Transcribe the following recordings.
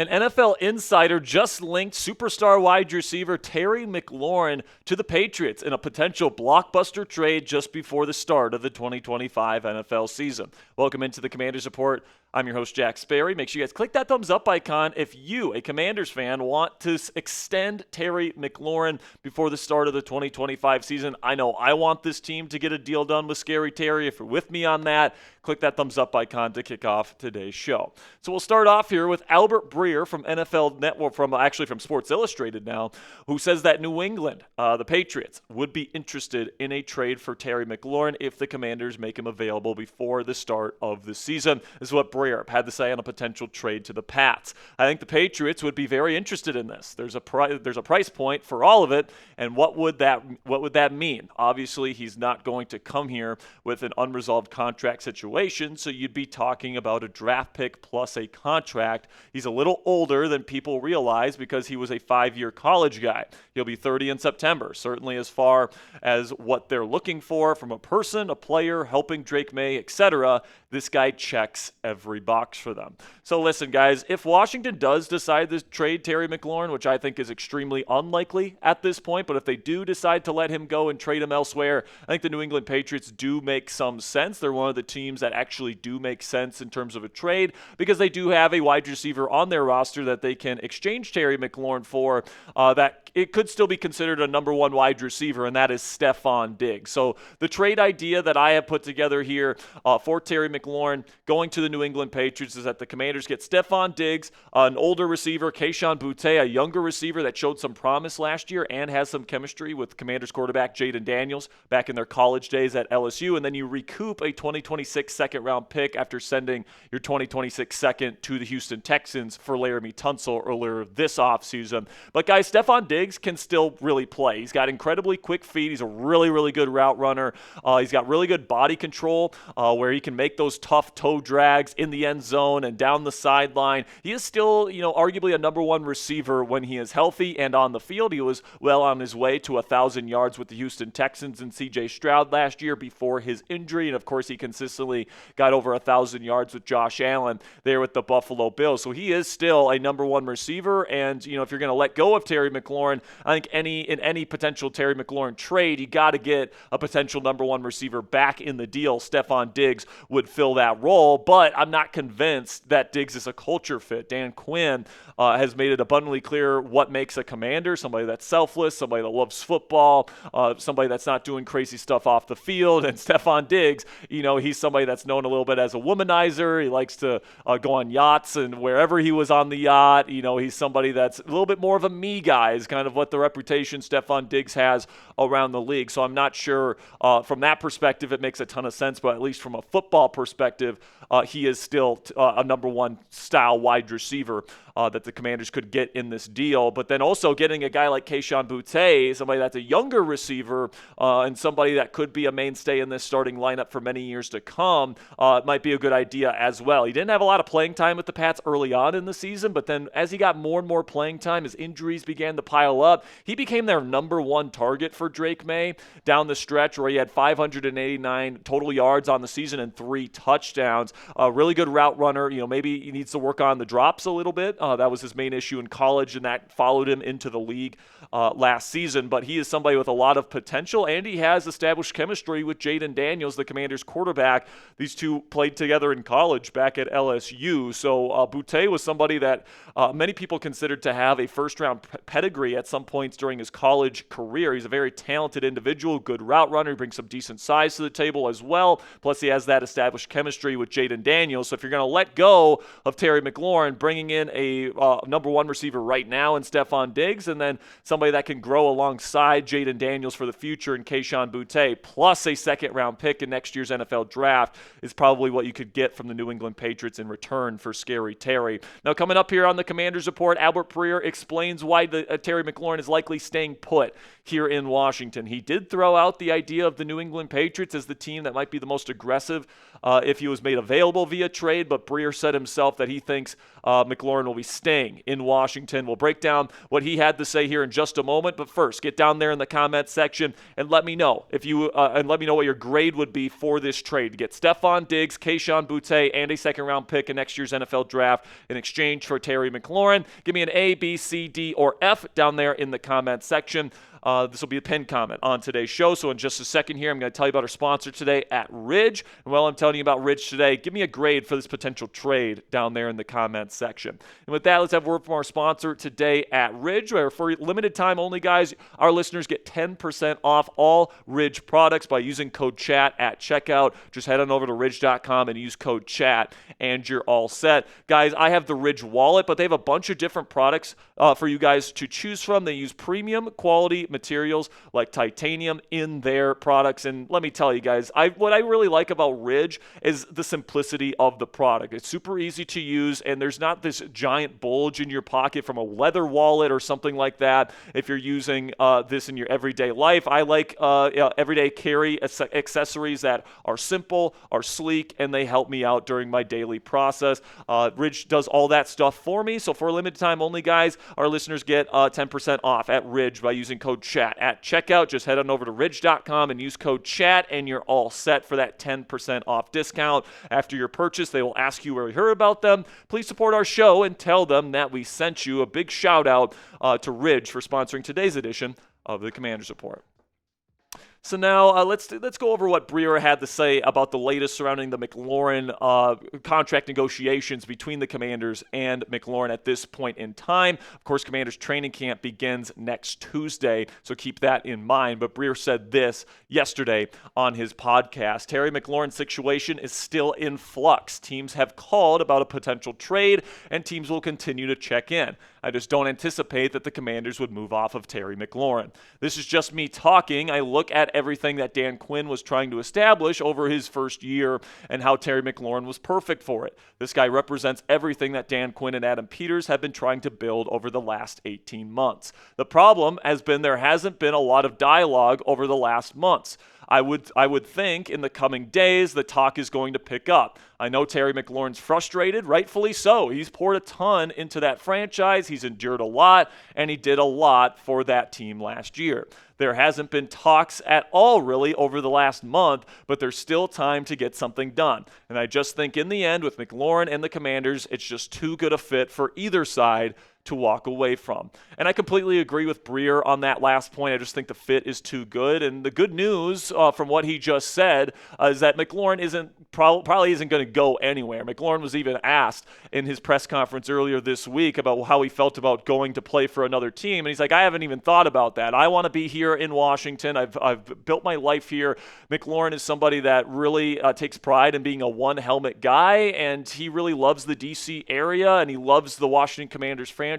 An NFL insider just linked superstar wide receiver Terry McLaurin to the Patriots in a potential blockbuster trade just before the start of the 2025 NFL season. Welcome into the Commanders Report. I'm your host, Jack Sperry. Make sure you guys click that thumbs up icon if you, a Commanders fan, want to extend Terry McLaurin before the start of the 2025 season. I know I want this team to get a deal done with Scary Terry. If you're with me on that, click that thumbs up icon to kick off today's show. So we'll start off here with Alber Breer from NFL Network, from Sports Illustrated now, who says that New England, the Patriots, would be interested in a trade for Terry McLaurin if the Commanders make him available before the start of the season. This is what Breer had to say on a potential trade to the Pats. I think the Patriots would be very interested in this. There's a price point for all of it, and what would that mean? Obviously, he's not going to come here with an unresolved contract situation, so you'd be talking about a draft pick plus a contract. He's a little older than people realize because he was a 5-year college guy. He'll be 30 in September. Certainly as far as what they're looking for from a person, a player, helping Drake May, etc., this guy checks every box for them. So listen, guys, if Washington does decide to trade Terry McLaurin, which I think is extremely unlikely at this point, but if they do decide to let him go and trade him elsewhere, I think the New England Patriots do make some sense. They're one of the teams that actually do make sense in terms of a trade because they do have a wide receiver on their roster that they can exchange Terry McLaurin for that it could still be considered a number one wide receiver, and that is Stefon Diggs. So the trade idea that I have put together here for Terry McLaurin going to the New England Patriots is that the Commanders get Stefon Diggs, an older receiver, Kayshon Boutte, a younger receiver that showed some promise last year and has some chemistry with Commanders quarterback Jaden Daniels back in their college days at LSU, and then you recoup a 2026 second-round pick after sending your 2026 second to the Houston Texans for Laramie Tunsil earlier this offseason. But guys, Stefon Diggs can still really play. He's got incredibly quick feet. He's a really, really good route runner. He's got really good body control where he can make those tough toe drags in the end zone and down the sideline. He is still, arguably a number one receiver when he is healthy and on the field. He was well on his way to 1,000 yards with the Houston Texans and C.J. Stroud last year before his injury. And, of course, he consistently got over 1,000 yards with Josh Allen there with the Buffalo Bills. So he is still a number one receiver. And, if you're going to let go of Terry McLaurin, I think in any potential Terry McLaurin trade, you got to get a potential number one receiver back in the deal. Stefon Diggs would fill that role, but I'm not convinced that Diggs is a culture fit. Dan Quinn has made it abundantly clear what makes a commander: somebody that's selfless, somebody that loves football, somebody that's not doing crazy stuff off the field. And Stefon Diggs, he's somebody that's known a little bit as a womanizer. He likes to go on yachts, and wherever he was on the yacht, he's somebody that's a little bit more of a me guy, is kind of what the reputation Stefon Diggs has around the league. So I'm not sure from that perspective it makes a ton of sense, but at least from a football perspective, he is still a number one style wide receiver that the Commanders could get in this deal. But then also getting a guy like Kayshon Boutte, somebody that's a younger receiver and somebody that could be a mainstay in this starting lineup for many years to come, might be a good idea as well. He didn't have a lot of playing time with the Pats early on in the season, but then as he got more and more playing time, his injuries began to pile up. He became their number one target for Drake May down the stretch, where he had 589 total yards on the season and 3 touchdowns. A really good route runner. Maybe he needs to work on the drops a little bit. That was his main issue in college, and that followed him into the league last season. But he is somebody with a lot of potential, and he has established chemistry with Jaden Daniels, the Commanders quarterback. These two played together in college back at LSU. So Boutte was somebody that many people considered to have a first-round pedigree at some points during his college career. He's a very talented individual, good route runner. He brings some decent size to the table as well. Plus, he has that established chemistry with Jaden Daniels. So if you're going to let go of Terry McLaurin, bringing in a number one receiver right now in Stefon Diggs, and then somebody that can grow alongside Jaden Daniels for the future in Kayshon Boutte, plus a second-round pick in next year's NFL draft, is probably what you could get from the New England Patriots in return for Scary Terry. Now, coming up here on the Commanders Report, Albert Breer explains why Terry McLaurin is likely staying put here in Washington. He did throw out the idea of the New England Patriots as the team that might be the most aggressive if he was made available via trade, but Breer said himself that he thinks McLaurin will be staying in Washington. We'll break down what he had to say here in just a moment, but first, get down there in the comments section and let me know if you let me know what your grade would be for this trade to get Stephon Diggs, Kayshon Boutte, and a second-round pick in next year's NFL Draft in exchange for Terry McLaurin. Give me an A, B, C, D, or F down there in the comments section. This will be a pinned comment on today's show. So in just a second here, I'm going to tell you about our sponsor today at Ridge. And while I'm telling you about Ridge today, give me a grade for this potential trade down there in the comments section. And with that, let's have a word from our sponsor today at Ridge, where for limited time only, guys, our listeners get 10% off all Ridge products by using code CHAT at checkout. Just head on over to ridge.com and use code CHAT, and you're all set. Guys, I have the Ridge wallet, but they have a bunch of different products for you guys to choose from. They use premium quality materials like titanium in their products. And let me tell you guys, what I really like about Ridge is the simplicity of the product. It's super easy to use, and there's not this giant bulge in your pocket from a leather wallet or something like that if you're using this in your everyday life. I like everyday carry accessories that are simple, are sleek, and they help me out during my daily process. Ridge does all that stuff for me. So for a limited time only, guys, our listeners get 10% off at Ridge by using code CHAT at checkout. Just head on over to ridge.com and use code CHAT, and you're all set for that 10% off discount. After your purchase, they will ask you where we heard about them. Please support our show and tell them that we sent you. A big shout out to Ridge for sponsoring today's edition of the Commander's Report. So now let's go over what Breer had to say about the latest surrounding the McLaurin contract negotiations between the Commanders and McLaurin at this point in time. Of course, Commanders training camp begins next Tuesday, so keep that in mind. But Breer said this yesterday on his podcast. Terry McLaurin's situation is still in flux. Teams have called about a potential trade, and teams will continue to check in. I just don't anticipate that the Commanders would move off of Terry McLaurin. This is just me talking. I look at everything that Dan Quinn was trying to establish over his first year and how Terry McLaurin was perfect for it. This guy represents everything that Dan Quinn and Adam Peters have been trying to build over the last 18 months. The problem has been there hasn't been a lot of dialogue over the last months. I would think in the coming days the talk is going to pick up. I know Terry McLaurin's frustrated, rightfully so. He's poured a ton into that franchise. He's endured a lot, and he did a lot for that team last year. There hasn't been talks at all really over the last month, but there's still time to get something done. And I just think in the end with McLaurin and the Commanders, it's just too good a fit for either side to walk away from. And I completely agree with Breer on that last point. I just think the fit is too good. And the good news from what he just said is that McLaurin probably isn't going to go anywhere. McLaurin was even asked in his press conference earlier this week about how he felt about going to play for another team. And he's like, I haven't even thought about that. I want to be here in Washington. I've built my life here. McLaurin is somebody that really takes pride in being a one-helmet guy, and he really loves the D.C. area, and he loves the Washington Commanders franchise.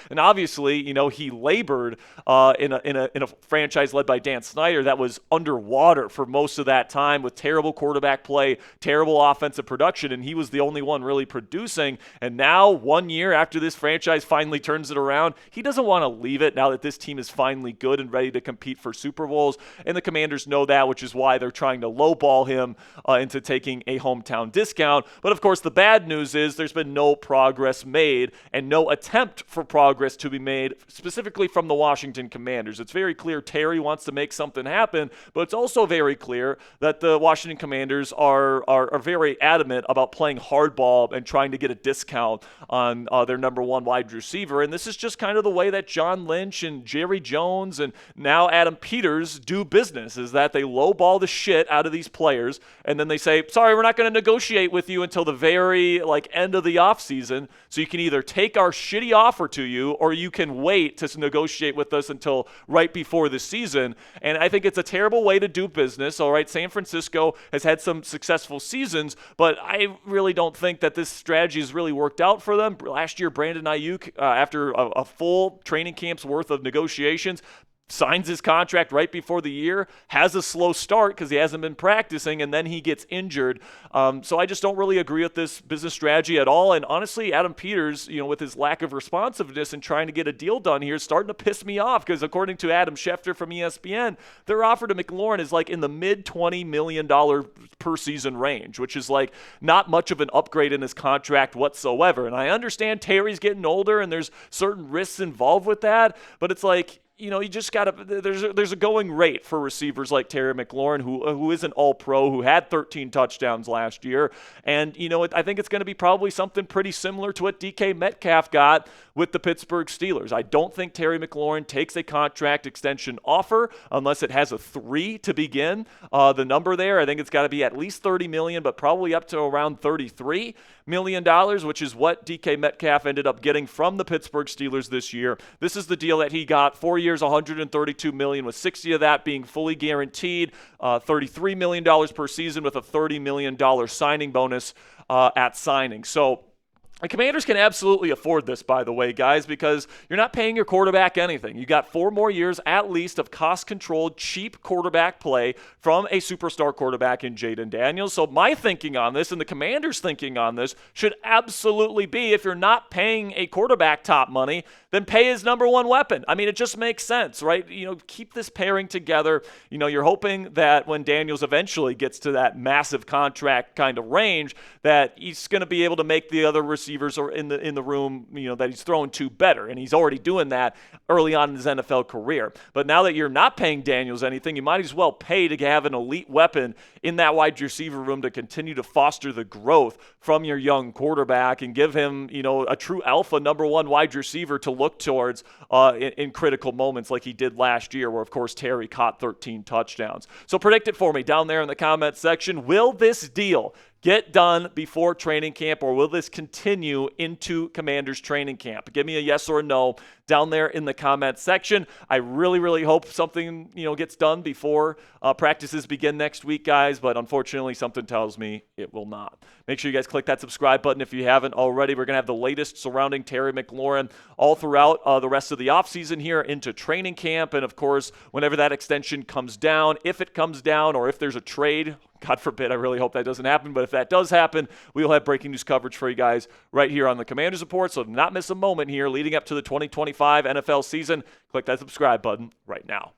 And obviously, you know, he labored in a franchise led by Dan Snyder that was underwater for most of that time with terrible quarterback play, terrible offensive production, and he was the only one really producing. And now, 1 year after this franchise finally turns it around, he doesn't want to leave it now that this team is finally good and ready to compete for Super Bowls. And the Commanders know that, which is why they're trying to lowball him into taking a hometown discount. But of course, the bad news is there's been no progress made and no attempt for progress to be made specifically from the Washington Commanders. It's very clear Terry wants to make something happen, but it's also very clear that the Washington Commanders are very adamant about playing hardball and trying to get a discount on their number one wide receiver. And this is just kind of the way that John Lynch and Jerry Jones and now Adam Peters do business, is that they lowball the shit out of these players, and then they say, sorry, we're not going to negotiate with you until the very end of the offseason, so you can either take our shitty offer to you, or you can wait to negotiate with us until right before the season. And I think it's a terrible way to do business. All right, San Francisco has had some successful seasons, but I really don't think that this strategy has really worked out for them. Last year, Brandon Ayuk, after a full training camp's worth of negotiations, signs his contract right before the year, has a slow start because he hasn't been practicing, and then he gets injured. So I just don't really agree with this business strategy at all. And honestly, Adam Peters, with his lack of responsiveness and trying to get a deal done here, is starting to piss me off because according to Adam Schefter from ESPN, their offer to McLaurin is like in the mid $20 million per season range, which is like not much of an upgrade in his contract whatsoever. And I understand Terry's getting older and there's certain risks involved with that, but it's like, you just got to – there's a going rate for receivers like Terry McLaurin, who is an all-pro, who had 13 touchdowns last year. And, I think it's going to be probably something pretty similar to what DK Metcalf got with the Pittsburgh Steelers. I don't think Terry McLaurin takes a contract extension offer unless it has a 3 to begin. The number there, I think it's got to be at least $30 million, but probably up to around $33 million, which is what DK Metcalf ended up getting from the Pittsburgh Steelers this year. This is the deal that he got, 4 years, $132 million, with 60 of that being fully guaranteed, $33 million per season with a $30 million signing bonus at signing. So the Commanders can absolutely afford this, by the way, guys, because you're not paying your quarterback anything. You got 4 more years at least of cost-controlled, cheap quarterback play from a superstar quarterback in Jayden Daniels. So my thinking on this and the Commanders' thinking on this should absolutely be, if you're not paying a quarterback top money, then pay his number one weapon. I mean, it just makes sense, right? Keep this pairing together. You're hoping that when Daniels eventually gets to that massive contract kind of range, that he's going to be able to make the other receivers or in the room, that he's throwing to better. And he's already doing that early on in his NFL career. But now that you're not paying Daniels anything, you might as well pay to have an elite weapon in that wide receiver room to continue to foster the growth from your young quarterback and give him, a true alpha number one wide receiver to look towards in critical moments like he did last year, where, of course, Terry caught 13 touchdowns. So predict it for me down there in the comment section. Will this deal get done before training camp, or will this continue into Commanders training camp? Give me a yes or a no down there in the comment section. I really, really hope something, gets done before practices begin next week, guys, but unfortunately something tells me it will not. Make sure you guys click that subscribe button if you haven't already. We're going to have the latest surrounding Terry McLaurin all throughout the rest of the offseason here into training camp, and of course, whenever that extension comes down, if it comes down, or if there's a trade, God forbid, I really hope that doesn't happen, but if that does happen, we will have breaking news coverage for you guys right here on the Commanders Report, so do not miss a moment here leading up to the 2025 NFL season. Click that subscribe button right now.